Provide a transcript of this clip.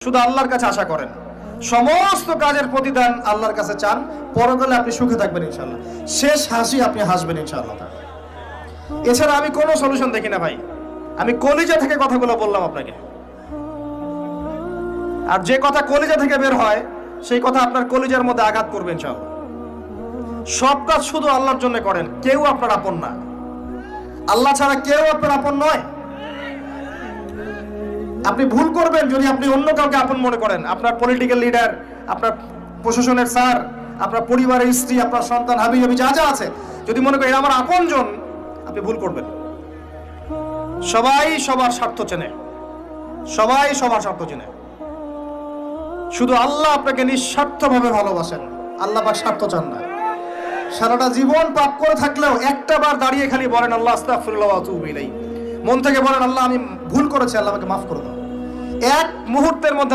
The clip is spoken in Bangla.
শুধু আল্লাহর কাছে আশা করেন, সমস্ত কাজের প্রতিদান আল্লাহর কাছে চান, পরকালে আপনি সুখে থাকবেন ইনশাআল্লাহ, শেষ হাসি আপনি হাসবেন ইনশাআল্লাহ। এছাড়া আমি কোনো সলিউশন দেখি না ভাই, আমি কলিজা থেকে কথাগুলো বললাম আপনাকে। আর যে কথা কলিজা থেকে বের হয় সেই কথা আপনার কলিজার মধ্যে আঘাত করবে ইনশাআল্লাহ। সব কাজ শুধু আল্লাহর জন্য করেন, কেউ আপনার আপন না, আল্লাহ ছাড়া কেউ আপনার আপন নয়। আপনি ভুল করবেন যদি আপনি অন্য কাউকে আপন মনে করেন, আপনার পলিটিক্যাল লিডার, আপনার প্রশাসনের স্যার, আপনার পরিবারের স্ত্রী, আপনার সন্তান, হাবি হাবি যা যা আছে, যদি মনে করেন আমার আপনজন, আপনি ভুল করবেন। সবাই সবার স্বার্থ চেনে, সবাই সবার স্বার্থ চেনে, শুধু আল্লাহ আপনাকে নিঃস্বার্থভাবে ভালোবাসেন, আল্লাহ পাক স্বার্থ চান না। সারাটা জীবন পাপ করে থাকলেও একটা বার দাঁড়িয়ে খালি বলেন আল্লাহ আস্তাগফিরুল্লাহ ওয়া আতুবু ইলাইহি, মন থেকে বলেন আল্লাহ আমি ভুল করেছি, আল্লাহ আমাকে মাফ করে দাও। এক মুহূর্তের মধ্যে